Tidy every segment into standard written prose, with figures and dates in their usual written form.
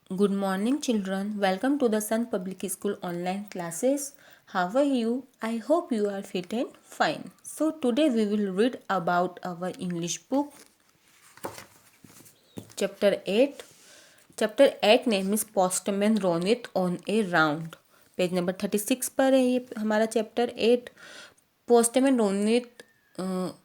Good morning, children. Welcome to the Sun Public School online classes. How are you? I hope you are fit and fine. So, today we will read about our English book, Chapter 8. Chapter 8 name is Postman Ronit on a Round. Page number 36 पर है ये हमारा chapter 8। Postman Ronit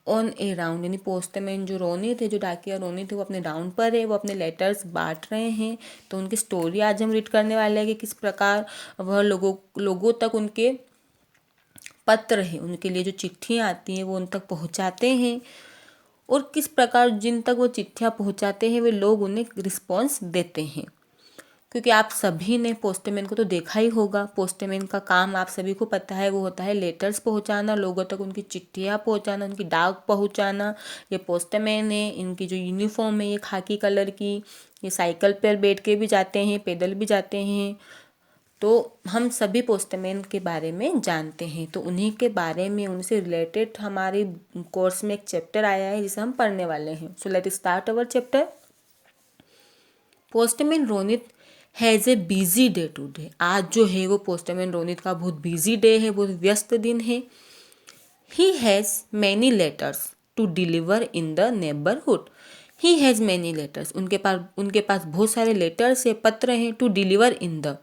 on A round, यानी postman जो रोनित है, जो डाकिया रोनित है, वो अपने राउंड पर है, वो अपने लेटर्स बांट रहे हैं। तो उनकी स्टोरी आज हम रीड करने वाले हैं कि किस प्रकार वह लोगों तक उनके पत्र है, उनके लिए जो चिट्ठियाँ आती हैं वो उन तक पहुँचाते हैं, और किस प्रकार जिन तक वो चिट्ठियाँ पहुँचाते हैं वे लोग उन्हें रिस्पॉन्स देते हैं। क्योंकि आप सभी ने पोस्टमैन को तो देखा ही होगा। पोस्टमैन का काम आप सभी को पता है, वो होता है लेटर्स पहुंचाना, लोगों तक उनकी चिट्ठियाँ पहुंचाना, उनकी डाक पहुंचाना। ये पोस्टमैन है। इनकी जो यूनिफॉर्म है ये खाकी कलर की। ये साइकिल पर बैठ के भी जाते हैं, पैदल भी जाते हैं। तो हम सभी पोस्टमैन के बारे में जानते हैं। तो उन्हीं के बारे में, उनसे रिलेटेड हमारे कोर्स में एक चैप्टर आया है जिसे हम पढ़ने वाले हैं। So let start our chapter. Postman Ronit has a busy day today. आज जो है वो पोस्टमैन रोनित का बहुत बिजी डे है, बहुत व्यस्त दिन है। He has many letters to deliver in the neighbourhood. He has many letters, उनके पास बहुत सारे लेटर्स है, पत्र हैं। To deliver in the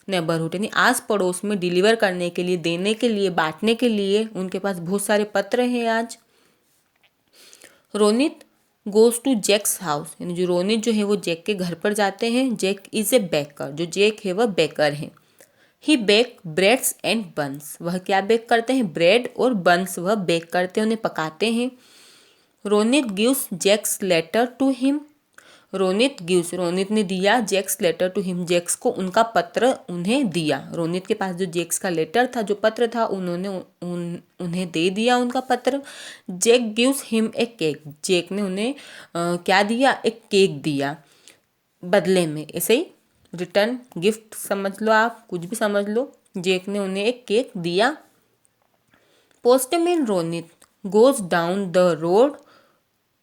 neighbourhood, यानी आस पड़ोस में डिलीवर करने के लिए, देने के लिए, बांटने के लिए उनके पास बहुत सारे पत्र हैं आज। Ronit goes to Jack's house, यानी जो रोनित जो है वो जैक के घर पर जाते हैं। जैक इज ए बेकर, जो जैक है वह बेकर है। ही बेक ब्रेड्स एंड बन्स, वह क्या बेक करते हैं? ब्रेड और बन्स वह बेक करते हैं, उन्हें पकाते हैं। Ronit gives Jack's letter to him. Ronit ने दिया Jack's letter to him, Jack's को उनका पत्र उन्हें दिया। रोनित के पास जो जैक्स का लेटर था, जो पत्र था, उन्हें दे दिया उनका पत्र। Jack gives him a cake, Jack ने उन्हें क्या दिया? एक केक दिया बदले में। ऐसे ही रिटर्न गिफ्ट समझ लो, आप कुछ भी समझ लो। जैक ने उन्हें एक केक दिया। Postman Ronit goes down the road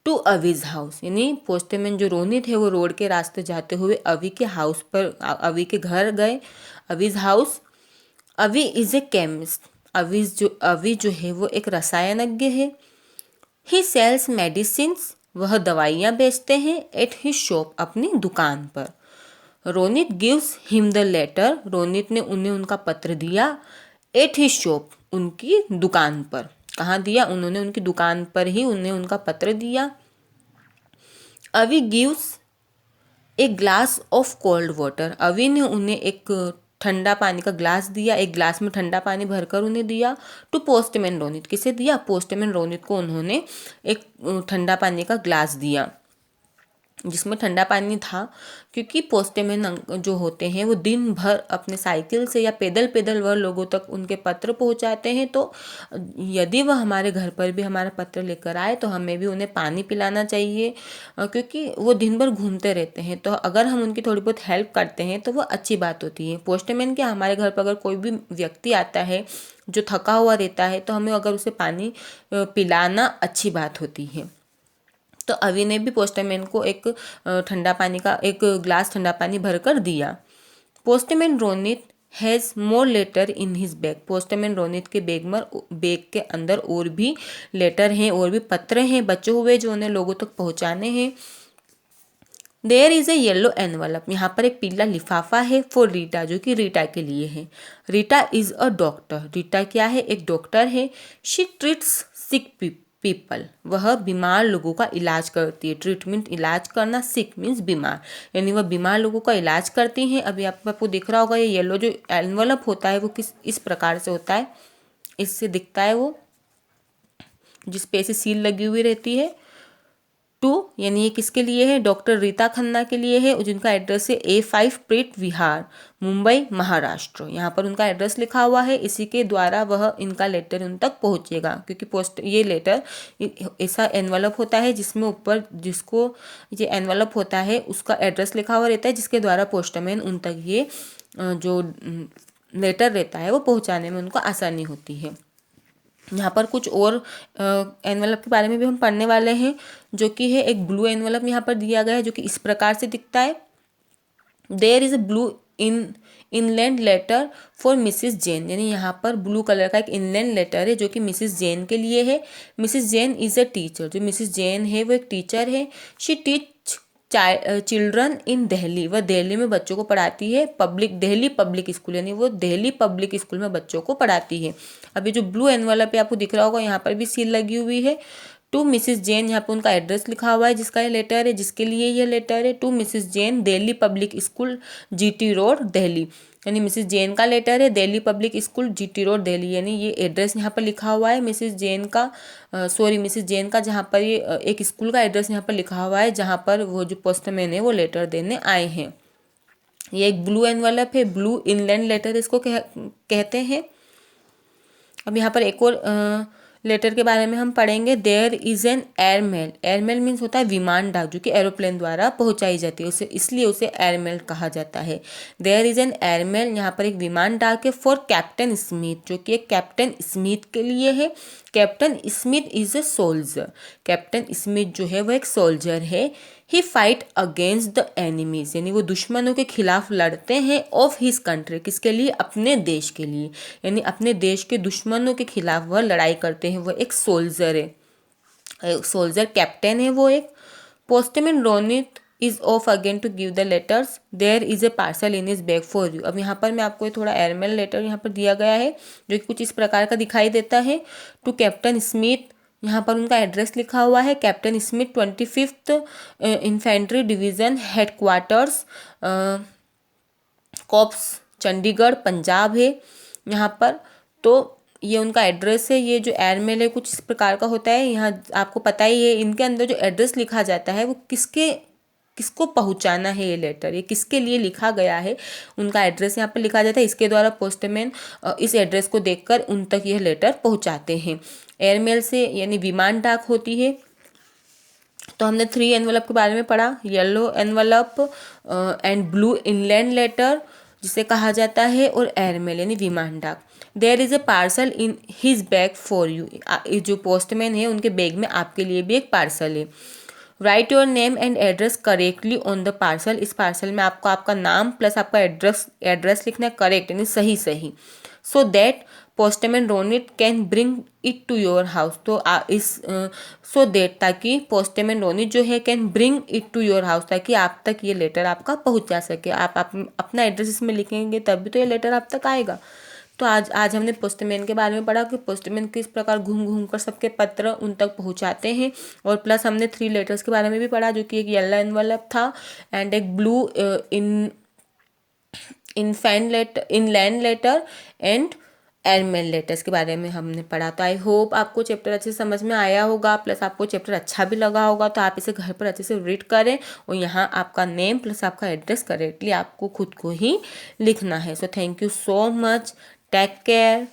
to Avi's house, यानी पोस्टमैन जो रोनित है वो रोड के रास्ते जाते हुए अवी के हाउस पर, अवी के घर गए, अवीज हाउस। अवी इज ए केमिस्ट, अवी जो है वो एक रसायनज्ञ है। ही सेल्स मेडिसिन्स, वह दवाइयाँ बेचते हैं। एट हिज शॉप, अपनी दुकान पर। Ronit gives him the letter, Ronit ने उन्हें उनका पत्र दिया। एट हिज शॉप, उनकी दुकान पर। कहाँ दिया? उन्होंने उनकी दुकान पर ही उन्हें उनका पत्र दिया। अवी gives a glass of cold water, अवी ने उन्हें एक ठंडा पानी का ग्लास दिया, एक ग्लास में ठंडा पानी भरकर उन्हें दिया। टू पोस्टमैन रोनित, किसे दिया? पोस्टमैन रोनित को उन्होंने एक ठंडा पानी का ग्लास दिया जिसमें ठंडा पानी था। क्योंकि पोस्टमैन जो होते हैं वो दिन भर अपने साइकिल से या पैदल पैदल वह लोगों तक उनके पत्र पहुंचाते हैं। तो यदि वह हमारे घर पर भी हमारा पत्र लेकर आए तो हमें भी उन्हें पानी पिलाना चाहिए, क्योंकि वो दिन भर घूमते रहते हैं। तो अगर हम उनकी थोड़ी बहुत हेल्प करते हैं तो वो अच्छी बात होती है। पोस्टमैन क्या, हमारे घर पर अगर कोई भी व्यक्ति आता है जो थका हुआ रहता है तो हमें अगर उसे पानी पिलाना अच्छी बात होती है। तो अवी ने भी पोस्टमैन को एक ठंडा पानी का एक ग्लास ठंडा पानी भरकर दिया। Postman Ronit has more letter in his bag, postman Ronit के बैग के अंदर और भी लेटर हैं, और भी पत्र हैं बचे हुए जो उन्हें लोगों तक पहुंचाने हैं। There is a yellow envelope, यहाँ पर एक पीला लिफाफा है। फॉर रीटा, जो कि रीटा के लिए है। Rita is a doctor, Rita क्या है? एक डॉक्टर है। शी ट्रीट्स सिक पीपल, वह बीमार लोगों का इलाज करती है। ट्रीटमेंट इलाज करना, सिक मीन्स बीमार, यानी वह बीमार लोगों का इलाज करती हैं। अभी आपको दिख रहा होगा ये येलो जो एनवलप होता है वो इस प्रकार से होता है, इससे दिखता है वो, जिस पे ऐसी सील लगी हुई रहती है। टू, यानी ये किसके लिए है? डॉक्टर रीता खन्ना के लिए है, जिनका एड्रेस है A5 प्रीत विहार, मुंबई महाराष्ट्र। यहाँ पर उनका एड्रेस लिखा हुआ है, इसी के द्वारा वह इनका लेटर उन तक पहुँचेगा। क्योंकि ये लेटर ऐसा एनवलप होता है जिसमें ऊपर जिसको ये एनवलप होता है उसका एड्रेस लिखा हुआ रहता है, जिसके द्वारा पोस्टमैन उन तक ये जो लेटर रहता है वो पहुँचाने में उनको आसानी होती है। यहाँ पर कुछ और एनवलप के बारे में भी हम पढ़ने वाले हैं, जो कि है एक ब्लू एनवलप यहाँ पर दिया गया है, जो कि इस प्रकार से दिखता है। There is a blue inland letter for Mrs Jane, यानी यहाँ पर ब्लू कलर का एक इनलैंड लेटर है जो कि मिसिस जेन के लिए है। Mrs Jane is a teacher, जो मिसिस जेन है वो एक टीचर है। She teach children in Delhi, वह दिल्ली में बच्चों को पढ़ाती है। दिल्ली पब्लिक स्कूल, यानी वो दिल्ली पब्लिक स्कूल में बच्चों को पढ़ाती है। अभी जो ब्लू एनवलप पे आपको दिख रहा होगा, यहाँ पर भी सील लगी हुई है। टू मिसिस जैन, यहाँ पे उनका एड्रेस लिखा हुआ है जिसका ये लेटर है, जिसके लिए ये लेटर है। To Mrs Jain, Delhi public school, GT road, Delhi, यानी मिसिस जैन का लेटर है, Delhi public school, GT road, Delhi, यानी ये एड्रेस यहाँ पर लिखा हुआ है मिसिस जैन का। मिसिस जैन का, जहाँ पर ये एक स्कूल का एड्रेस यहाँ पर लिखा हुआ है जहाँ पर वो जो पोस्टमैन है वो लेटर देने आए हैं। ये एक ब्लू एनवलप है, ब्लू इनलैंड लेटर इसको कहते हैं। अब यहाँ पर एक और लेटर के बारे में हम पढ़ेंगे। There is an airmail, airmail means होता है विमान डाक, जो कि एरोप्लेन द्वारा पहुंचाई जाती है, उसे इसलिए उसे एयरमेल कहा जाता है। देयर इज एन एयरमेल, यहाँ पर एक विमान डाक है। फॉर कैप्टन स्मिथ, जो कि एक कैप्टन स्मिथ के लिए है। Captain Smith is a soldier, captain Smith जो है वो एक सोल्जर है। ही फाइट अगेंस्ट द एनिमीज, यानी वो दुश्मनों के खिलाफ लड़ते हैं। ऑफ हिज कंट्री, किसके लिए? अपने देश के लिए, यानी अपने देश के दुश्मनों के खिलाफ वह लड़ाई करते हैं। वह एक सोल्जर है, सोल्जर कैप्टन है वो एक। Postman Ronit is off again to give the letters. There is a parcel in his bag for you. अब यहाँ पर मैं आपको थोड़ा एयरमेल लेटर यहाँ पर दिया गया है जो कि कुछ इस प्रकार का दिखाई देता है। टू कैप्टन स्मिथ, यहाँ पर उनका एड्रेस लिखा हुआ है। Captain Smith, 25th infantry division, headquarters corps, Chandigarh, Punjab है यहाँ पर। तो ये उनका एड्रेस है। ये जो एयरमेल है कुछ इस प्रकार का होता है। यहाँ आपको पता ही है, इनके अंदर जो एड्रेस लिखा जाता है वो किसको पहुंचाना है, ये लेटर ये किसके लिए लिखा गया है, उनका एड्रेस यहाँ पर लिखा जाता है। इसके द्वारा पोस्टमैन इस एड्रेस को देखकर उन तक यह लेटर पहुंचाते हैं। एयरमेल से यानी विमान डाक होती है। तो हमने 3 एनवलप के बारे में पढ़ा, yellow envelope and blue inland letter जिसे कहा जाता है, और एयरमेल यानी विमान डाक। There is a parcel in his bag for you, जो पोस्टमैन है उनके बैग में आपके लिए भी एक पार्सल है। Right your name and address correctly on the parcel, इस पार्सल में आपको आपका नाम प्लस आपका एड्रेस लिखना है करेक्ट, यानी सही सही। So that postman Ronit can bring it to your house, तो सो दैट, ताकि पोस्टमैन रोनिट जो है can bring it to your house, ताकि आप तक ये लेटर आपका पहुंच जा सके। आप अपना एड्रेस इसमें लिखेंगे तब भी तो ये लेटर आप तक आएगा। तो आज हमने पोस्टमैन के बारे में पढ़ा कि पोस्टमैन किस प्रकार घूम घूम कर सबके पत्र उन तक पहुंचाते हैं, और प्लस हमने 3 लेटर्स के बारे में भी पढ़ा, जो कि एक येलो एनवलप था एंड एक blue inland letter and airmail letters के बारे में हमने पढ़ा। तो आई होप आपको चैप्टर अच्छे से समझ में आया होगा, प्लस आपको चैप्टर अच्छा भी लगा होगा। तो आप इसे घर पर अच्छे से रीड करें, और यहाँ आपका नेम प्लस आपका एड्रेस करेक्टली आपको खुद को ही लिखना है। So thank you so much, take care.